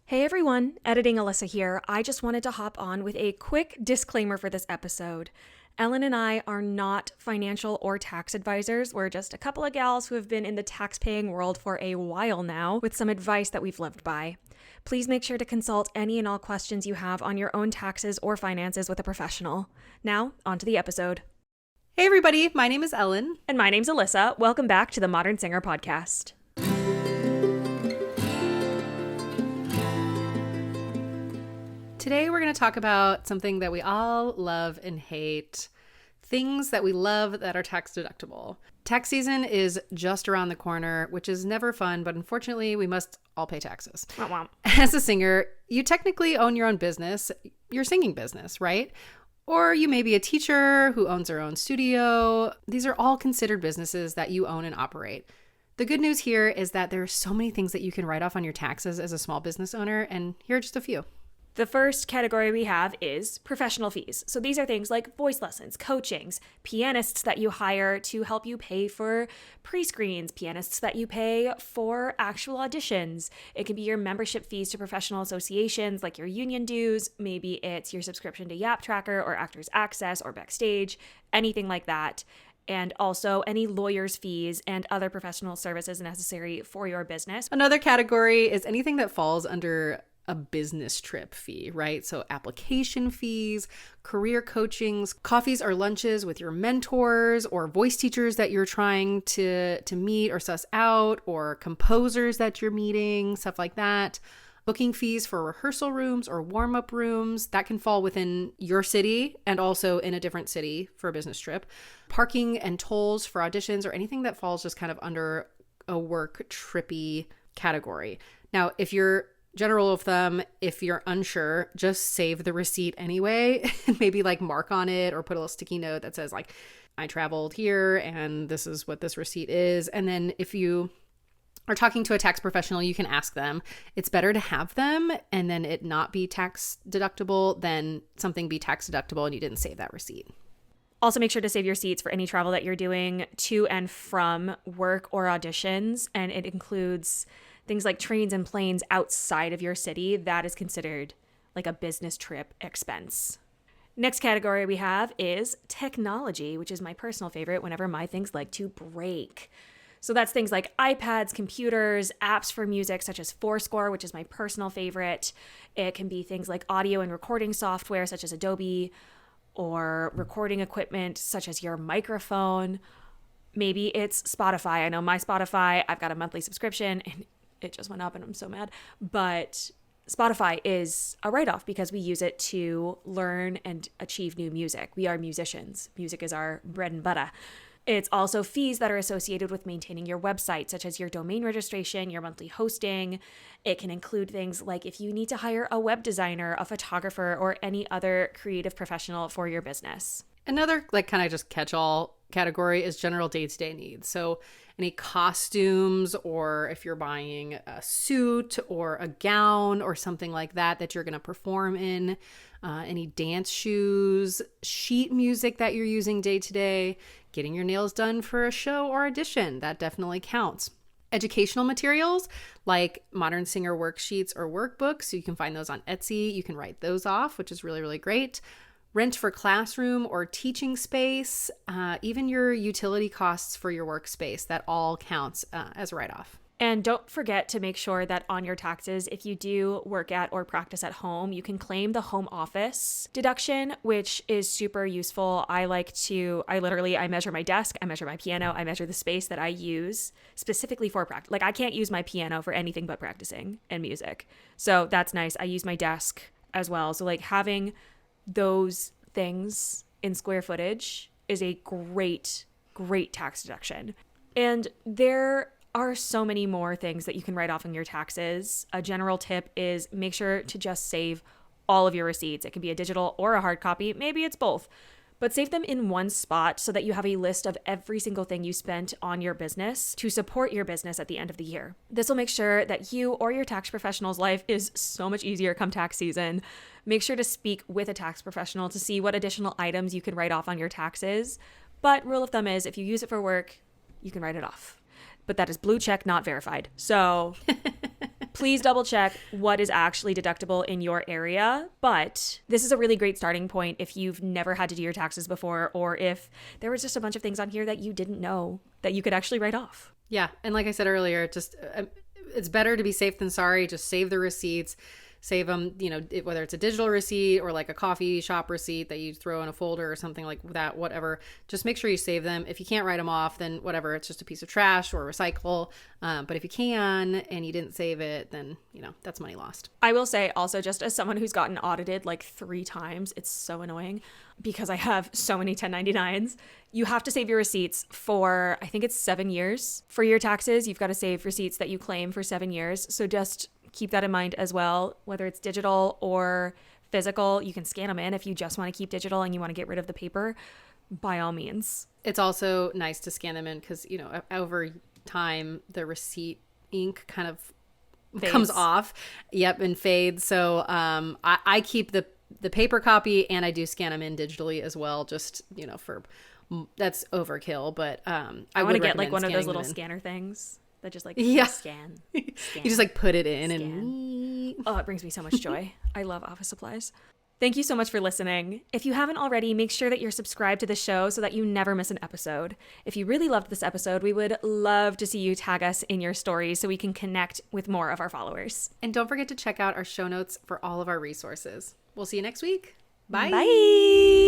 Hey everyone, editing Alyssa here. I just wanted to hop on with a quick disclaimer for this episode. Ellen and I are not financial or tax advisors. We're just a couple of gals who have been in the tax-paying world for a while now with some advice that we've lived by. Please make sure to consult any and all questions you have on your own taxes or finances with a professional. Now, on to the episode. Hey everybody, my name is Ellen. And my name's Alyssa. Welcome back to the Modern Singer Podcast. Today we're going to talk about something that we all love and hate, things that we love that are tax deductible. Tax season is just around the corner, which is never fun, but unfortunately we must all pay taxes. Wah-wah. As a singer, you technically own your own business, your singing business, right? Or you may be a teacher who owns their own studio. These are all considered businesses that you own and operate. The good news here is that there are so many things that you can write off on your taxes as a small business owner, and here are just a few. The first category we have is professional fees. So these are things like voice lessons, coachings, pianists that you hire to help you pay for pre-screens, pianists that you pay for actual auditions. It can be your membership fees to professional associations like your union dues. Maybe it's your subscription to Yap Tracker or Actors Access or Backstage, anything like that. And also any lawyer's fees and other professional services necessary for your business. Another category is anything that falls under a business trip fee, right? So application fees, career coachings, coffees or lunches with your mentors or voice teachers that you're trying to meet or suss out, or composers that you're meeting, stuff like that. Booking fees for rehearsal rooms or warm-up rooms, that can fall within your city and also in a different city for a business trip. Parking and tolls for auditions, or anything that falls just kind of under a work trippy category. Now, if you're general of thumb, if you're unsure, just save the receipt anyway and maybe like mark on it or put a little sticky note that says like, I traveled here and this is what this receipt is. And then if you are talking to a tax professional, you can ask them. It's better to have them and then it not be tax deductible than something be tax deductible and you didn't save that receipt. Also, make sure to save your receipts for any travel that you're doing to and from work or auditions. And it includes things like trains and planes outside of your city. That is considered like a business trip expense. Next category we have is technology, which is my personal favorite whenever my things like to break. So that's things like iPads, computers, apps for music such as Fourscore, which is my personal favorite. It can be things like audio and recording software such as Adobe, or recording equipment such as your microphone. Maybe it's Spotify. I know my Spotify, I've got a monthly subscription and it just went up and I'm so mad. But Spotify is a write-off because we use it to learn and achieve new music. We are musicians. Music is our bread and butter. It's also fees that are associated with maintaining your website, such as your domain registration, your monthly hosting. It can include things like if you need to hire a web designer, a photographer, or any other creative professional for your business. Another like kind of just catch-all category is general day-to-day needs. So any costumes, or if you're buying a suit or a gown or something like that that you're going to perform in, any dance shoes, sheet music that you're using day-to-day, getting your nails done for a show or audition, that definitely counts. Educational materials like Modern Singer worksheets or workbooks, so you can find those on Etsy. You can write those off, which is really, really great. Rent for classroom or teaching space, even your utility costs for your workspace, that all counts as a write-off. And don't forget to make sure that on your taxes, if you do work at or practice at home, you can claim the home office deduction, which is super useful. I measure my desk, I measure my piano, I measure the space that I use specifically for practice. Like I can't use my piano for anything but practicing and music. So that's nice. I use my desk as well. So like having those things in square footage is a great tax deduction. And there are so many more things that you can write off on your taxes. A general tip is make sure to just save all of your receipts. It can be a digital or a hard copy. Maybe it's both. But save them in one spot so that you have a list of every single thing you spent on your business to support your business at the end of the year. This will make sure that you or your tax professional's life is so much easier come tax season. Make sure to speak with a tax professional to see what additional items you can write off on your taxes. But rule of thumb is if you use it for work, you can write it off. But that is blue check, not verified. So Please double check what is actually deductible in your area. But this is a really great starting point if you've never had to do your taxes before, or if there was just a bunch of things on here that you didn't know that you could actually write off. Yeah. And like I said earlier, just it's better to be safe than sorry. Just save the receipts. Save them, whether it's a digital receipt or like a coffee shop receipt that you throw in a folder or something like that, whatever. Just make sure you save them. If you can't write them off, then whatever, it's just a piece of trash or recycle. But if you can and you didn't save it, then, that's money lost. I will say also, just as someone who's gotten audited like 3 times, it's so annoying because I have so many 1099s. You have to save your receipts for, I think it's 7 years for your taxes. You've got to save receipts that you claim for 7 years. So just keep that in mind as well, whether it's digital or physical. You can scan them in if you just want to keep digital and you want to get rid of the paper, by all means. It's also nice to scan them in because, over time, the receipt ink kind of comes off. Yep, and fades. So I keep the paper copy and I do scan them in digitally as well, just, for that's overkill. But I want to would get like one of those little in. Scanner things. That just like scan. You just like put it in scan. And oh, it brings me so much joy. I love office supplies. Thank you so much for listening. If you haven't already, make sure that you're subscribed to the show so that you never miss an episode. If you really loved this episode, we would love to see you tag us in your stories so we can connect with more of our followers. And don't forget to check out our show notes for all of our resources. We'll see you next week. Bye. Bye.